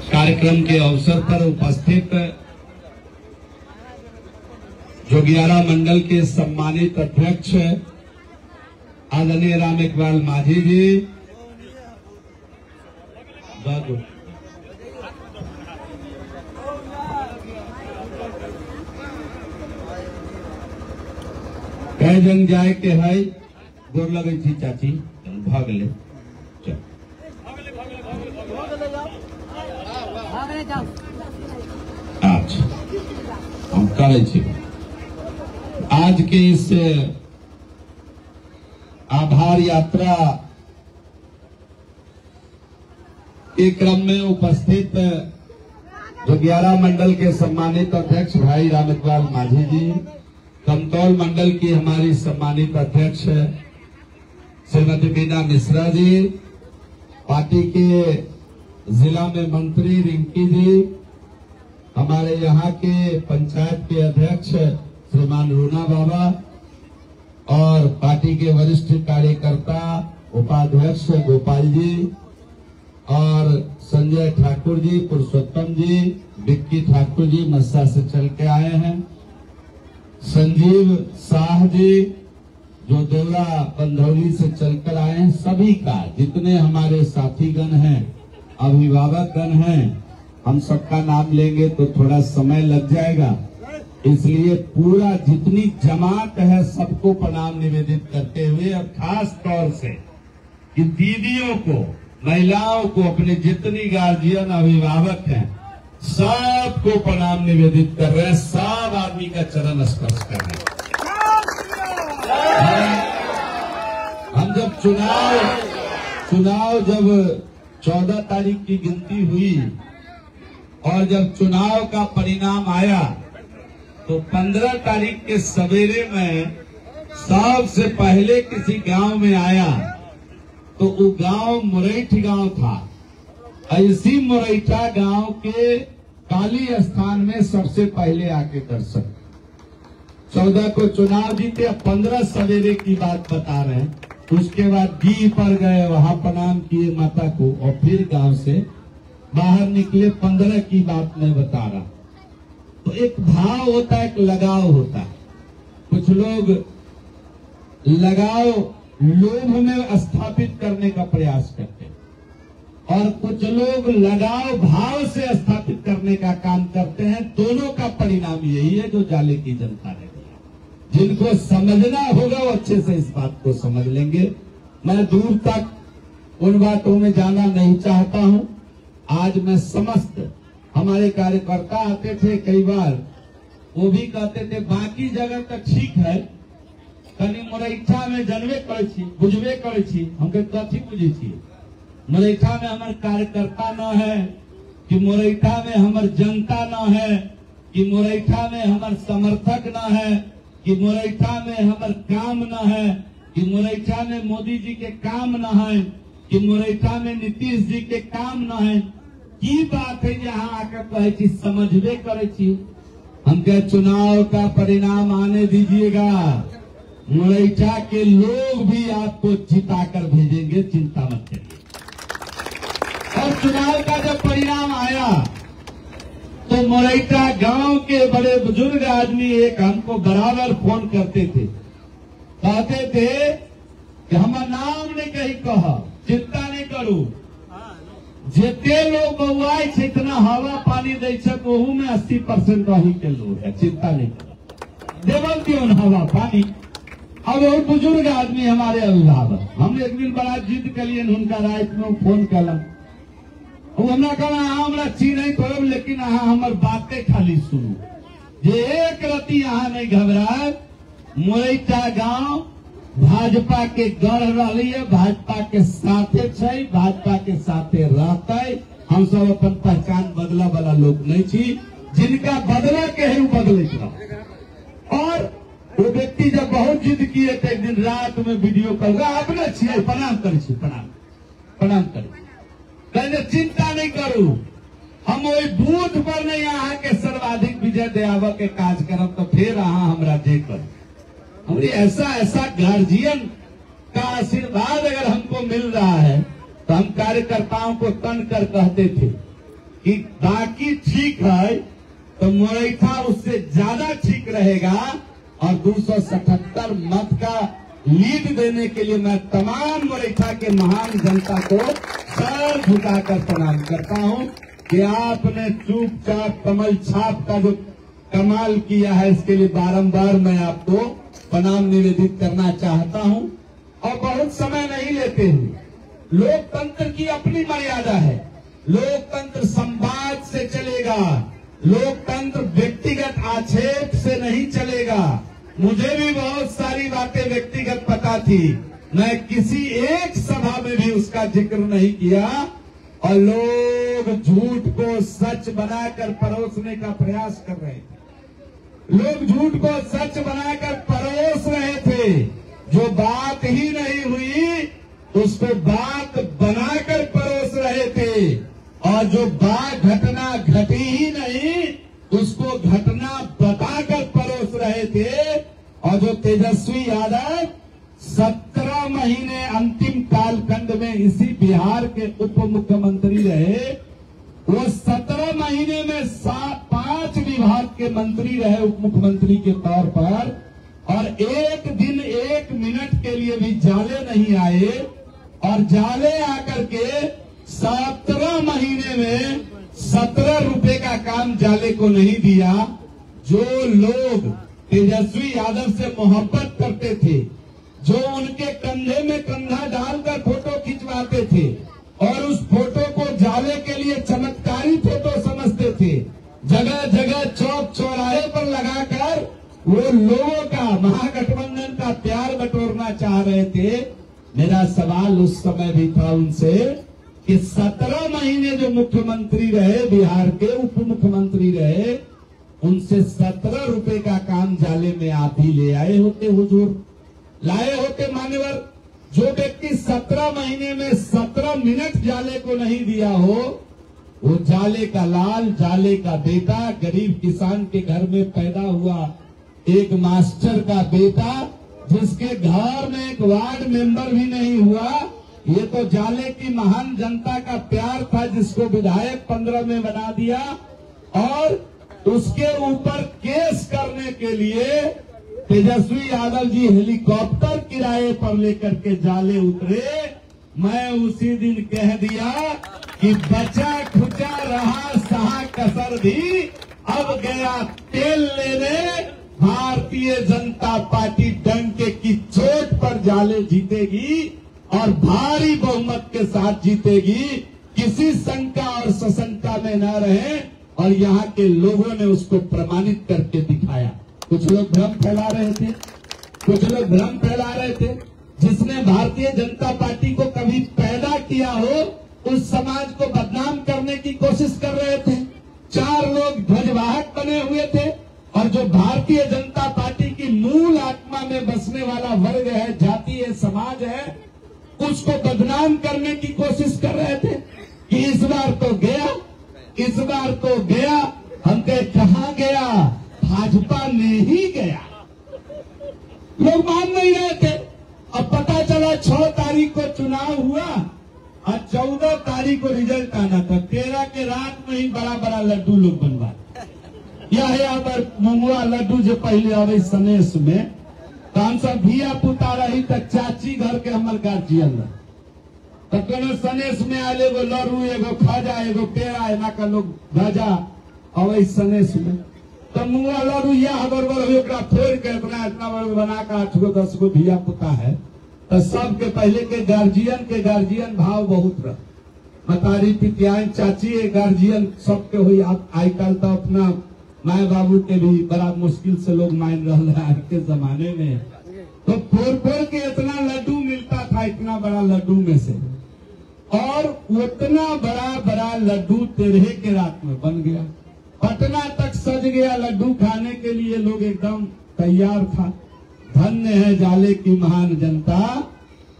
कार्यक्रम के अवसर पर उपस्थित जोगियारा मंडल के सम्मानित अध्यक्ष आदरणीय राम इकबाल माझी जी, कई जंग जाए के है गोर लगे थी चाची भाग ले आज हम करे छी। आज के इस आभार यात्रा के क्रम में उपस्थित जोगियारा मंडल के सम्मानित अध्यक्ष भाई राम इकबाल माझी जी, कमतौल मंडल की हमारी सम्मानित अध्यक्ष श्रीमती बीना मिश्रा जी, पार्टी के जिला में मंत्री रिंकी जी, हमारे यहाँ के पंचायत के अध्यक्ष श्रीमान रूना बाबा और पार्टी के वरिष्ठ कार्यकर्ता उपाध्यक्ष गोपाल जी और संजय ठाकुर जी, पुरुषोत्तम जी, विक्की ठाकुर जी मस्सा से चल के आए हैं, संजीव शाह जी जो देवरा बंधौली से चलकर आए हैं, सभी का जितने हमारे साथीगण हैं, अभिभावकगण हैं, हम सबका नाम लेंगे तो थोड़ा समय लग जाएगा, इसलिए पूरा जितनी जमात है सबको प्रणाम निवेदित करते हुए और खास तौर से कि दीदियों को, महिलाओं को, अपने जितनी गार्जियन अभिभावक हैं सबको प्रणाम निवेदित कर रहे हैं, सब आदमी का चरण स्पर्श कर रहे हैं। हम जब चुनाव जब 14 तारीख की गिनती हुई और जब चुनाव का परिणाम आया तो 15 तारीख के सवेरे में सबसे पहले किसी गांव में आया तो वो गांव मुरैठ गांव था। ऐसी मुरैठा गांव के काली स्थान में सबसे पहले आके दर्शक 14 को चुनाव जीते, 15 सवेरे की बात बता रहे हैं। उसके बाद डी पर गए, वहां प्रणाम किए माता को और फिर गांव से बाहर निकले, 15 की बात मैं बता रहा। तो एक भाव होता है, एक लगाव होता है। कुछ लोग लगाव लोभ में स्थापित करने का प्रयास करते हैं और कुछ लोग लगाव भाव से स्थापित करने का काम करते हैं। दोनों का परिणाम यही है जो जाले की जनता ने दिया। जिनको समझना होगा वो अच्छे से इस बात को समझ लेंगे। मैं दूर तक उन बातों में जाना नहीं चाहता हूं। आज मैं समस्त हमारे कार्यकर्ता आते थे, कई बार वो भी कहते थे बाकी जगह तक ठीक है, कनी मुरैठा में जनबे करे छी, बुझबे करे छी। हम कथी बुझे छी? मुरैठा में हमारे कार्यकर्ता न है कि मुरैठा में हमार जनता न है कि मुरैठा में हमार समर्थक न है कि मुरैठा में हमार काम न है कि मुरैठा में मोदी जी के काम न है कि मुरैठा में नीतीश जी के काम न है। की बात है जहाँ आकर कहे छी समझबे करे छी। हम क्या चुनाव का परिणाम आने दीजिएगा, मुरैठा के लोग भी आपको जिताकर भेजेंगे, चिंता मत करिए। और चुनाव का जब परिणाम आया तो मुरैठा गांव के बड़े बुजुर्ग आदमी एक हमको बराबर फोन करते थे, कहते थे कि हमारा नाम नहीं कहीं कहा, चिंता नहीं करू, जितने लोग बउआई छे इतना हवा पानी दे ओहू में 80% रही के लोग है, चिंता नहीं करू, देवल दियो हवा पानी। अब वो बुजुर्ग आदमी हमारे अभिभावक, हम एक दिन बड़ा जिद करिए, उनका रात में फोन कलम, वो हमरा कहला हमरा चीज नहीं करब, लेकिन अहाँ हमर बातें खाली सुनू, जे एक रति अहाँ नहीं घबराए। मुरैठा गांव भाजपा के गढ़ रही है, भाजपा के साथे छै, भाजपा के साथे रहते। हम सब अपन पहचान बदला वाला लोग नहीं छी, जिनका बदला के है वो बदले रहा। और वो व्यक्ति जब बहुत जिद किए तो एक दिन रात में वीडियो कॉल अपने छे प्रणाम करे छी, प्रणाम करे, कहने चिंता नहीं करू, हम वही बूथ पर नहीं अहाँ के सर्वाधिक विजय दियाव के काज करब तो फिर अहाँ हमरा जे कर। हमारी ऐसा गार्जियन का आशीर्वाद अगर हमको मिल रहा है तो हम कार्यकर्ताओं को तन कर कहते थे कि बाकी ठीक है तो मोरैठा उससे ज्यादा ठीक रहेगा, और 277 मत का लीड देने के लिए मैं तमाम मोरैठा के महान जनता को सर झुकाकर प्रणाम करता हूं कि आपने चुपचाप कमल छाप का जो कमाल किया है, इसके लिए बारंबार मैं आपको प्रणाम निवेदित करना चाहता हूं। और बहुत समय नहीं लेते हैं। लोकतंत्र की अपनी मर्यादा है। लोकतंत्र संवाद से चलेगा, लोकतंत्र व्यक्तिगत आक्षेप से नहीं चलेगा। मुझे भी बहुत सारी बातें व्यक्तिगत पता थी, मैं किसी एक सभा में भी उसका जिक्र नहीं किया, और लोग झूठ को सच बनाकर परोसने का प्रयास कर रहे थे। लोग झूठ को सच बनाकर परोस रहे थे। जो बात ही नहीं हुई उसको बात बनाकर परोस रहे थे, और जो बात घटना घटी ही नहीं उसको घटना बताकर परोस रहे थे। और जो तेजस्वी यादव 17 महीने अंतिम कालखंड में इसी बिहार के उप मुख्यमंत्री रहे, वो 17 महीने में 5 विभाग के मंत्री रहे उप मुख्यमंत्री के तौर पर, और एक दिन 1 मिनट के लिए भी जाले नहीं आए, और जाले आकर के 17 महीने में 17 रुपए का काम जाले को नहीं दिया। जो लोग तेजस्वी यादव से मोहब्बत करते थे, जो उनके कंधे में कंधा डालकर फोटो खिंचवाते थे और उस फोटो को जाले के लिए चमत्कारी फोटो समझते थे, जगह जगह चौक चौराहे पर लगाकर वो लोगों का, महागठबंधन का प्यार बटोरना चाह रहे थे। मेरा सवाल उस समय भी था उनसे कि 17 महीने जो मुख्यमंत्री रहे, बिहार के उप मुख्यमंत्री रहे, उनसे 17 रुपए का काम जाले में आप ही ले आए होते, हुजूर लाए होते मान्यवर। जो व्यक्ति 17 महीने में 17 मिनट जाले को नहीं दिया हो, वो जाले का लाल, जाले का बेटा, गरीब किसान के घर में पैदा हुआ एक मास्टर का बेटा, जिसके घर में एक वार्ड मेंबर भी नहीं हुआ, ये तो जाले की महान जनता का प्यार था, जिसको विधायक 15 में बना दिया। और उसके ऊपर केस करने के लिए तेजस्वी यादव जी हेलीकॉप्टर किराए पर लेकर के जाले उतरे। मैं उसी दिन कह दिया कि बचा खुचा रहा सहा कसर भी, अब गया तेल लेने। भारतीय जनता पार्टी डंके की चोट पर जाले जीतेगी और भारी बहुमत के साथ जीतेगी। किसी शंका और सशंका में न रहे, और यहाँ के लोगों ने उसको प्रमाणित करके दिखाया। कुछ लोग भ्रम फैला रहे थे, जिसने भारतीय जनता पार्टी को कभी पैदा किया हो उस समाज को बदनाम करने की कोशिश कर रहे थे। 4 लोग ध्वजवाहक बने हुए थे, और जो भारतीय जनता पार्टी की मूल आत्मा में बसने वाला वर्ग है, जाति है, समाज है, उसको बदनाम करने की कोशिश कर रहे थे कि इस बार तो गया। हम कहे कहाँ गया, भाजपा ने ही गया। लोग मान नहीं रहे थे। अब पता चला 6 तारीख को चुनाव हुआ और 14 तारीख को रिजल्ट आना था। 13 के रात में ही बड़ा बड़ा लड्डू लोग बनवा, यह मुंगवा लड्डू जो पहले आवे सनेश में, तो हम सब धिया पुता रही तक चाची घर के हमारे गार्जियन, तो कोनो सनेश में आए एगो लड्डू, एगो खाजा, एगो पेड़ा, एना का लोग गजा अवे सनेश में, तो मुंगवा लड्डू यह गड़बड़ हुई, फोड़ के इतना बड़ा बना कर 8 गो 10 गो धिया पुता है, तो सबके पहले के गार्जियन भाव बहुत रहा। मतारी पितियान चाची गार्जियन सबके हुई। आई कल तो अपना माए बाबू के भी बड़ा मुश्किल से लोग मान रहे हैं के जमाने में। तो फोड़ के इतना लड्डू मिलता था, इतना बड़ा लड्डू में से, और उतना बड़ा लड्डू 13 के रात में बन गया। पटना तक सज गया लड्डू खाने के लिए, लोग एकदम तैयार था। धन्य है जाले की महान जनता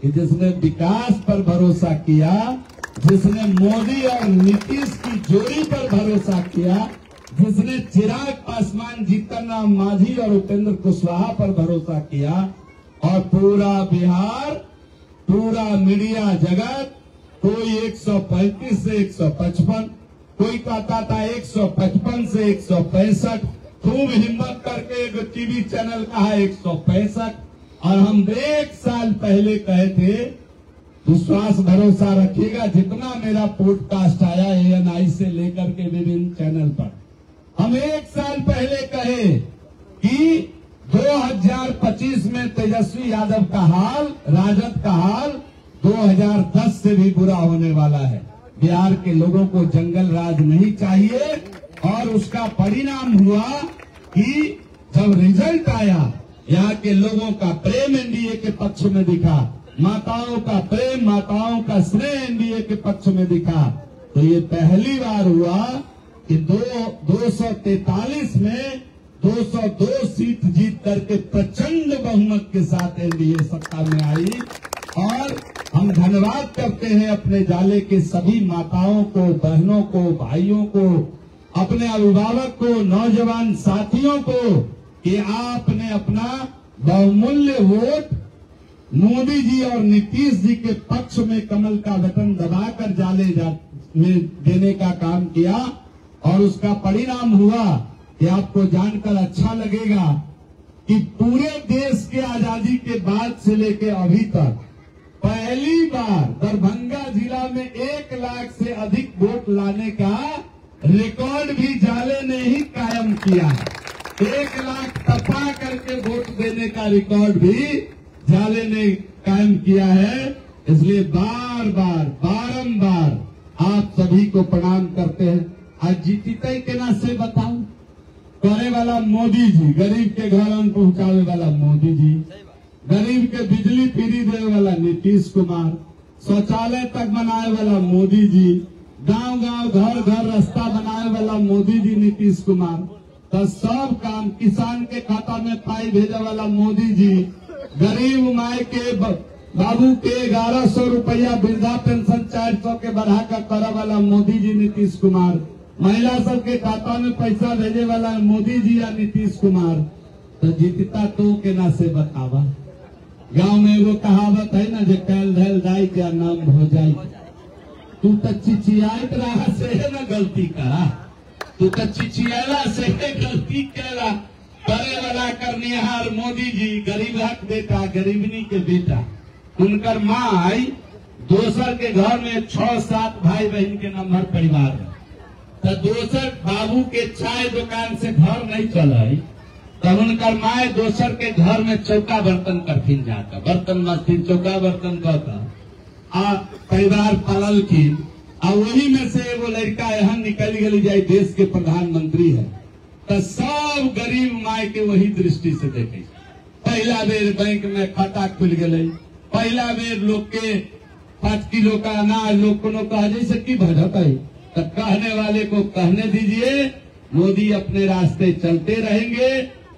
कि जिसने विकास पर भरोसा किया, जिसने मोदी और नीतीश की जोड़ी पर भरोसा किया, जिसने चिराग पासवान, जीतन राम मांझी और उपेंद्र कुशवाहा पर भरोसा किया, और पूरा बिहार, पूरा मीडिया जगत, कोई 135 से 155, कोई कहता था 155 से 165, खूब हिम्मत करके एक टीवी चैनल कहा 165, और हम 1 साल पहले कहे थे, विश्वास भरोसा रखिएगा, जितना मेरा पॉडकास्ट आया ANI से लेकर के विभिन्न चैनल पर, हम 1 साल पहले कहे कि 2025 में तेजस्वी यादव का हाल, राजद का हाल 2010 से भी बुरा होने वाला है। बिहार के लोगों को जंगल राज नहीं चाहिए, और उसका परिणाम हुआ कि जब रिजल्ट आया, यहाँ के लोगों का प्रेम एनडीए के पक्ष में दिखा, माताओं का प्रेम, माताओं का स्नेह एनडीए के पक्ष में दिखा, तो ये पहली बार हुआ कि 243 में 202 सीट जीत करके प्रचंड बहुमत के साथ एनडीए सत्ता में आई। और हम धन्यवाद करते हैं अपने जाले के सभी माताओं को, बहनों को, भाइयों को, अपने अभिभावक को, नौजवान साथियों को, कि आपने अपना बहुमूल्य वोट मोदी जी और नीतीश जी के पक्ष में कमल का बटन दबाकर जाले में देने का काम किया। और उसका परिणाम हुआ कि आपको जानकर अच्छा लगेगा कि पूरे देश के आजादी के बाद से लेकर अभी तक पहली बार दरभंगा जिला में 1 लाख से अधिक वोट लाने का रिकॉर्ड भी जाले ने ही कायम किया है। 1 लाख टपा करके वोट देने का रिकॉर्ड भी जाले ने कायम किया है। इसलिए बार बार बारंबार आप सभी को प्रणाम करते हैं। आज जीतते के ना से बताओ, करे वाला मोदी जी, गरीब के घर अन्न पहुंचावे वाला मोदी जी, गरीब के बिजली फ्री देने वाला नीतीश कुमार, शौचालय तक बनाए वाला मोदी जी, गांव गांव घर घर रास्ता बनाए वाला मोदी जी नीतीश कुमार, तो सब काम, किसान के खाता में पाई भेजे वाला मोदी जी, गरीब माए के बाबू के 1100 रुपया वृद्धा पेंशन 400 के बढ़ाकर करे वाला मोदी जी नीतीश कुमार, महिला सब के खाता में पैसा भेजे वाला मोदी जी या नीतीश कुमार, तो जीतता तो के ना से बतावा। गांव में वो कहावत है ना, जो कैल धैल दाई क्या नाम हो जाए, तू तो चिचियात रहा से है ना गलती करा, तू तो चिचियाला से है गलती करा। करे वाला करनिहार मोदी जी, गरीब हक बेटा, गरीबनी के बेटा, उनकर माई दोसर के घर में 6-7 भाई बहन के नंबर परिवार है, तो दोसर बाबू के चाय दुकान से घर नहीं चले, तब उनकर माए दोसर के घर में चौका बर्तन करथिन, जाकर बर्तन मस्तिन चौका बर्तन कहता आ परिवार पालल की। आ वही में से एगो लड़का यहाँ निकल गई जाए, देश के प्रधानमंत्री है, तो सब गरीब माए के वही दृष्टि से देखे। पहला बेर बैंक में खाता खुल गए, पहला बेर लोग के 5 किलो का अनाज लोग को कहा जैसे की भजत है, तो कहने वाले को कहने दीजिए, मोदी अपने रास्ते चलते रहेंगे,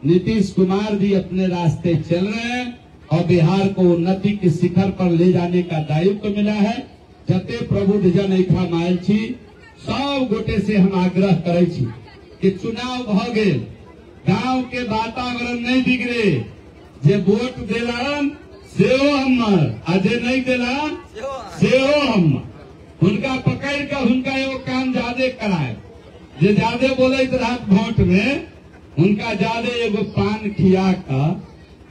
नीतीश कुमार भी अपने रास्ते चल रहे हैं, और बिहार को उन्नति के शिखर पर ले जाने का दायित्व मिला है। जते प्रबुद्ध जन ऐठा मायल छी, सब गोटे से हम आग्रह करे छी कि चुनाव भ गेल, गांव के वातावरण नहीं बिगड़े, जे वोट देलन सेहो हमर, आ जे नहीं देलन सेहो हमर। उनका पकड़ कर उनका एगो काम ज्यादा कराए, जे ज्यादा बोले रात वोट में, उनका ज्यादा एगो पान खिया कर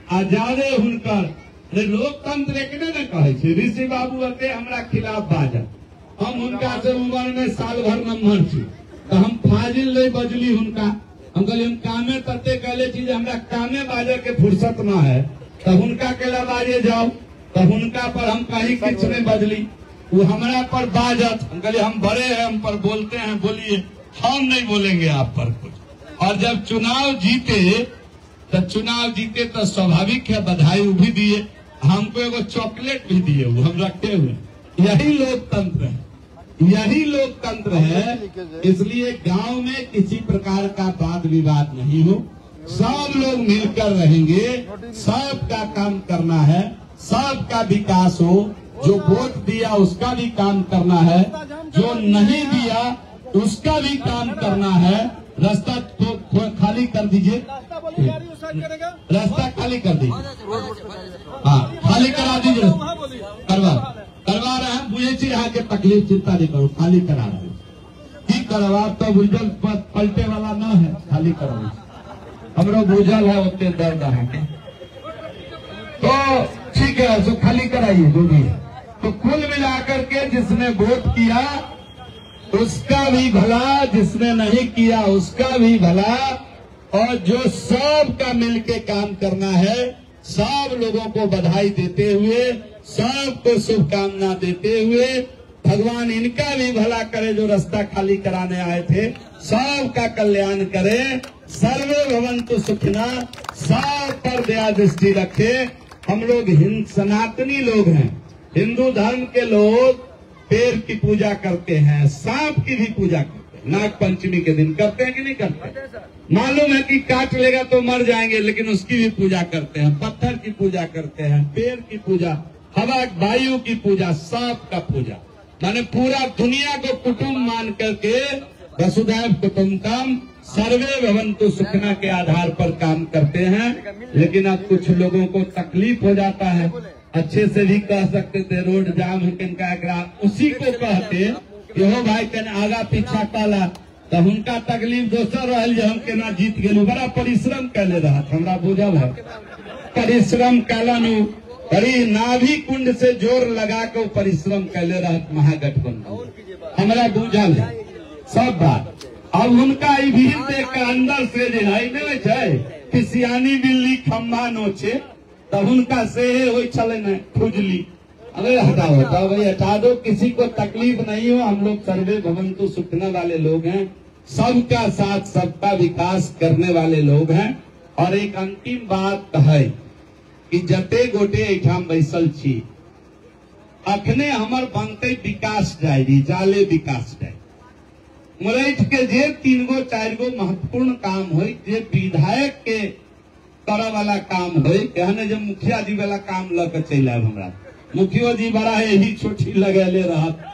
आ ज्यादा हुनकर लोकतंत्र एकने न कहे छे। ऋषि बाबू अते हमरा खिलाफ बाजल, हम उनका से उम्र में साल भर नम्हर छी, तो हम फाजिल नहीं बजली हुनका। हम कहली हम कामे तते कहले छी जे हमरा कामे बाजे के फुर्सत न है, तो हुनका केला बाजे जाओ, तो हुनका पर हम कहीं कुछ नहीं बजली, वो हमरा पर बाजत। हम कहली हम बड़े हैं, हम पर बोलते हैं, बोलिए, हम नहीं बोलेंगे आप पर कुछ। और जब चुनाव जीते तो स्वाभाविक है बधाई भी दिए, हमको एगो चॉकलेट भी दिए, वो हम रखे हुए। यही लोकतंत्र है, यही लोकतंत्र है। इसलिए गांव में किसी प्रकार का वाद विवाद नहीं हो, सब लोग मिलकर रहेंगे, सबका काम करना है, सबका विकास हो। जो वोट दिया उसका भी काम करना है, जो नहीं दिया उसका भी काम करना है। रास्ता तो खाली कर दीजिए, रास्ता खाली कर दीजिए, हाँ खाली करा दीजिए, करवा रहे हैं। बुझे छी यहाँ के तकलीफ चिंता नहीं करो, खाली करा रहे हैं। सर अब तो भूजल पलटे वाला ना है, खाली करो, हमरो भूजल है उतने दर्द है, तो ठीक है सो खाली कराइए जो भी है। तो कुल मिलाकर के जिसने वोट किया उसका भी भला, जिसने नहीं किया उसका भी भला, और जो सबका मिलके काम करना है, सब लोगों को बधाई देते हुए, सबको शुभकामना देते हुए, भगवान इनका भी भला करे जो रास्ता खाली कराने आए थे, सबका कल्याण करे, सर्वे भवन्तु सुखिना, सब पर दया दृष्टि रखे। हम लोग सनातनी लोग हैं, हिंदू धर्म के लोग पेड़ की पूजा करते हैं, सांप की भी पूजा करते हैं, नाग पंचमी के दिन करते हैं कि नहीं करते? मालूम है कि काट लेगा तो मर जाएंगे, लेकिन उसकी भी पूजा करते हैं, पत्थर की पूजा करते हैं, पेड़ की पूजा, हवा वायु की पूजा, सांप का पूजा, माने पूरा दुनिया को कुटुंब मान करके वसुधैव कुटुंबकम सर्वे भवन्तु सुखिना के आधार पर काम करते हैं। लेकिन अब कुछ लोगों को तकलीफ हो जाता है, अच्छे से भी कह सकते थे रोड जाम है किनका, उसी को कहते कि हो भाई कन आगा पीछा काला, तो उनका तकलीफ दोसर रहल जे हम केना जीत गेलू, बड़ा परिश्रम कैले रहा, हमरा बुझल है, परिश्रम कैलनु, बड़ी नाभि कुंड से जोर लगा के परिश्रम कैले रहा महागठबंधन, हमरा बुझल है सब बात। अब उनका ई भीड़ देख के अंदर से जे है नहीं कि सियानी बिल्ली खम्बा नोचे, तब उनका से हो चले न खुजली, अरे हटाओ हटाओ भाई हटा दो, किसी को तकलीफ नहीं हो, हम लोग सर्वे भवन्तु सुखिना वाले लोग हैं, सबका साथ सबका विकास करने वाले लोग हैं। और एक अंतिम बात है कि जते गोटे एठाम बैसल छी, अखने हमर बनते विकास डायरी, जाले विकास डायरी, मुरैठ के जे 3 गो 4 गो महत्वपूर्ण काम हो, जे विधायक के करे वाला काम हो, कहने जब मुखिया जी वाला काम लग चल आये, हमरा मुखियो जी बड़ा है ही छोटी लगेले रहत,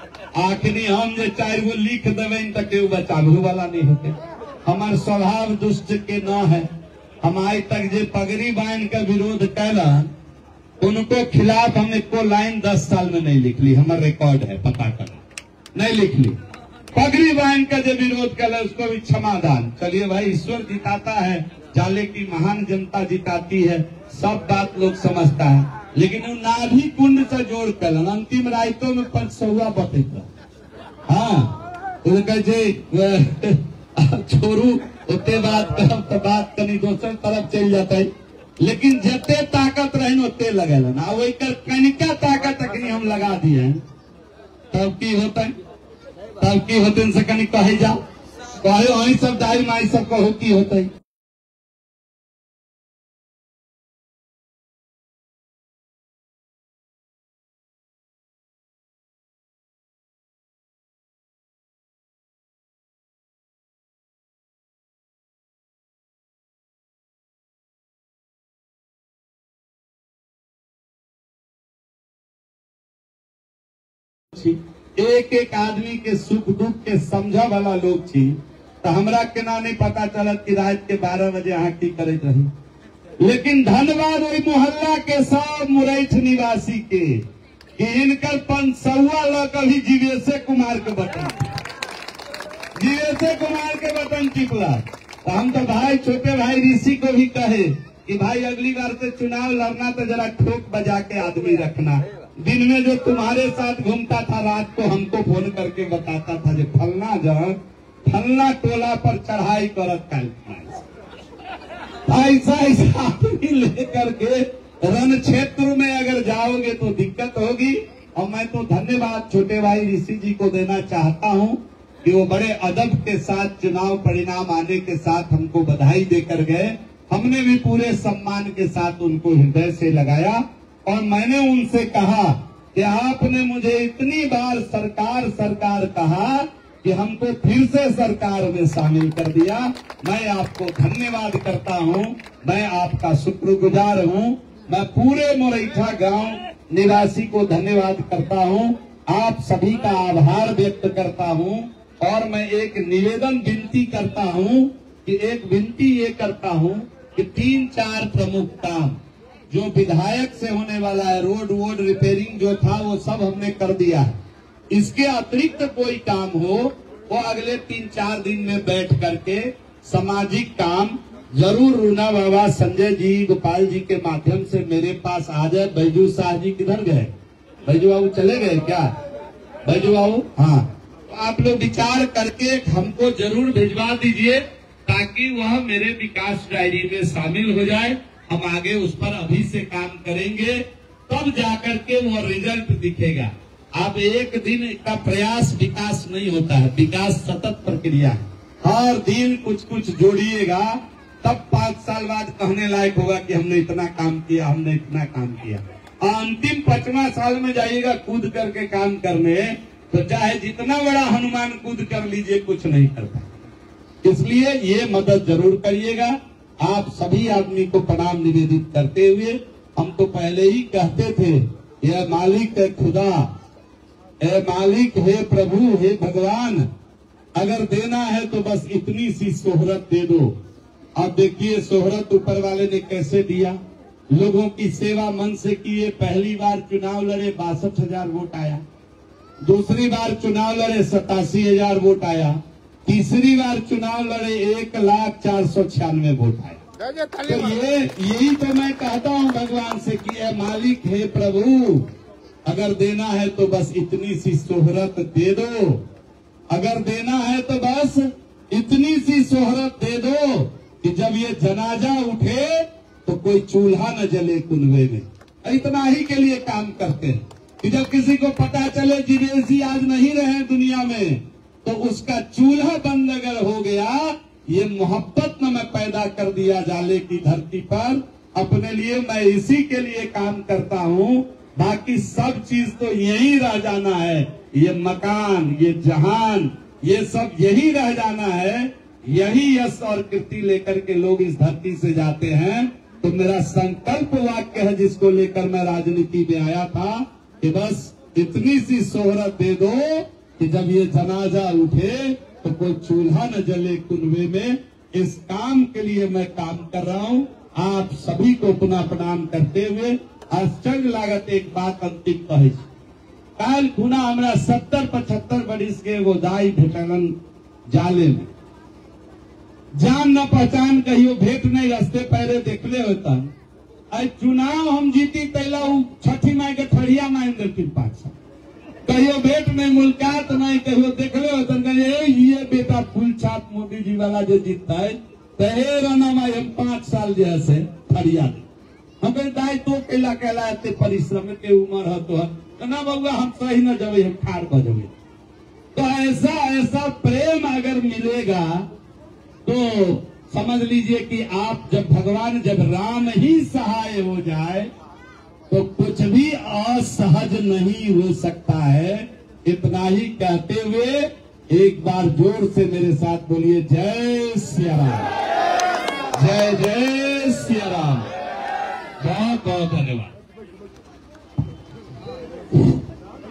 आखिरी हम जे 4 गो लिख देवे तक के बचाबू वाला नहीं होते। हमार स्वभाव दुष्ट के न है, हम आज तक जे पगड़ी बांध के विरोध कैलन उनको खिलाफ हम एको लाइन 10 साल में नहीं लिख ली, हमारा रिकॉर्ड है, पता करना, नहीं लिख ली। पगड़ी बांध का जो विरोध कर उसको भी क्षमादान, चलिए भाई ईश्वर जिताता है, जाले की महान जनता जिताती है, सब बात लोग समझता है, लेकिन वो नाभि कुंड से जोड़ कर अंतिम रायतों में 500 बतेगा, हाँ तो कहे छोड़ू उतने बात करब तो बात कनी दोसर तरफ चल जाता है, लेकिन जते ताकत रहे उतने लगे ना, वही कनिका ताकत अखनी हम लगा दिए, तब की होता है, तब की होते से कनी कहे जा कहे वही सब दाई माई सब कहो की होते है। एक एक आदमी के सुख दुख के समझा वाला लोग छी, तो हमरा केना नहीं पता चलत कि रात के 12 बजे यहाँ की करत रही, लेकिन धन्यवाद वही मोहल्ला के सब मुरैठ निवासी के कि इनकर 500 ल कभी जीवेश कुमार के बटन, जीवेश कुमार के बटन टिपला, तो हम तो भाई छोटे भाई ऋषि को भी कहे कि भाई अगली बार से चुनाव लड़ना तो जरा ठोक बजा के आदमी रखना, दिन में जो तुम्हारे साथ घूमता था रात को हमको फोन करके बताता था जो फलना जगह फलना टोला पर चढ़ाई करत ऐसा ऐसा आदमी लेकर के रण क्षेत्र में अगर जाओगे तो दिक्कत होगी। और मैं तो धन्यवाद छोटे भाई ऋषि जी को देना चाहता हूं कि वो बड़े अदब के साथ चुनाव परिणाम आने के साथ हमको बधाई देकर गए, हमने भी पूरे सम्मान के साथ उनको हृदय से लगाया। और मैंने उनसे कहा कि आपने मुझे इतनी बार सरकार सरकार कहा कि हमको फिर से सरकार में शामिल कर दिया, मैं आपको धन्यवाद करता हूं, मैं आपका शुक्रगुजार हूं, मैं पूरे मुरैठा गांव निवासी को धन्यवाद करता हूं, आप सभी का आभार व्यक्त करता हूं। और मैं एक निवेदन विनती करता हूं कि एक विनती ये करता हूं कि 3-4 प्रमुख काम जो विधायक से होने वाला है, रोड वोड रिपेयरिंग जो था वो सब हमने कर दिया है, इसके अतिरिक्त कोई काम हो वो अगले 3-4 दिन में बैठ करके सामाजिक काम जरूर रूना बाबा, संजय जी, गोपाल जी के माध्यम से मेरे पास आ जाए। बैजू शाह जी किधर गए? बैजू बाबू चले गए क्या? बैजू बाबू, हाँ, तो आप लोग विचार करके हमको जरूर भिजवा दीजिए ताकि वह मेरे विकास डायरी में शामिल हो जाए। हम आगे उस पर अभी से काम करेंगे, तब जाकर के वो रिजल्ट दिखेगा। आप एक दिन का प्रयास विकास नहीं होता है, विकास सतत प्रक्रिया है। हर दिन कुछ कुछ जोड़िएगा, तब 5 साल बाद कहने लायक होगा कि हमने इतना काम किया, हमने इतना काम किया। अंतिम 5वां साल में जाइएगा कूद करके काम करने, तो चाहे जितना बड़ा हनुमान कूद कर लीजिए, कुछ नहीं कर पाए। इसलिए ये मदद जरूर करिएगा। आप सभी आदमी को प्रणाम निवेदित करते हुए, हम तो पहले ही कहते थे, यह मालिक है खुदा, हे मालिक, हे प्रभु, हे भगवान, अगर देना है तो बस इतनी सी शोहरत दे दो। अब देखिए शोहरत ऊपर वाले ने कैसे दिया। लोगों की सेवा मन से किए। पहली बार चुनाव लड़े, 62,000 वोट आया। दूसरी बार चुनाव लड़े, 87,000 वोट आया। तीसरी बार चुनाव लड़े, 1,04,96 वोट आया। तो यही तो मैं कहता हूँ भगवान से कि हे मालिक, हे प्रभु, अगर देना है तो बस इतनी सी शोहरत दे दो। अगर देना है तो बस इतनी सी शोहरत दे दो कि जब ये जनाजा उठे तो कोई चूल्हा न जले कुनवे में। इतना ही के लिए काम करते हैं कि जब किसी को पता चले जीवेश जी आज नहीं रहे दुनिया में, तो उसका चूल्हा बंद अगर हो गया, ये मोहब्बत न मैं पैदा कर दिया जाले की धरती पर अपने लिए। मैं इसी के लिए काम करता हूँ, बाकी सब चीज तो यही रह जाना है। ये मकान, ये जहान, ये सब यही रह जाना है। यही यश और कीर्ति लेकर के लोग इस धरती से जाते हैं। तो मेरा संकल्प वाक्य है, जिसको लेकर मैं राजनीति में आया था, कि बस इतनी सी शोहरत दे दो कि जब ये जनाजा उठे तो कोई चूल्हा न जले कुनवे में। इस काम के लिए मैं काम कर रहा हूँ। आप सभी को पुनः प्रणाम करते हुए आश्चर्य लागत एक बात अंतिम कहे। काल खुना हमरा 70-75 बरिस के एगो दाई भेटलन जाले में। जान न पहचान कहियो भेंट नहीं, रास्ते पैरे देखले होता। आज चुनाव हम जीती तैला छठी माई के ठड़िया माई देती 5 साल, कहियो भेंट नहीं, मुलाकात नहीं, कहियो देखले होता। ये बेटा फूल छाप मोदी जी वाला जो जीतता है, तहे रहना माई हम 5 साल जैसे ठड़िया दे। हमें दाई तो कहला एते परिश्रम के उम्र है तो ना बउआ हम सही न जब हम ठार कर जब। तो ऐसा प्रेम अगर मिलेगा तो समझ लीजिए कि आप जब राम ही सहाय हो जाए तो कुछ भी असहज नहीं हो सकता है। इतना ही कहते हुए एक बार जोर से मेरे साथ बोलिए, जय सिया राम, जय जय सिया राम। बहुत बहुत धन्यवाद।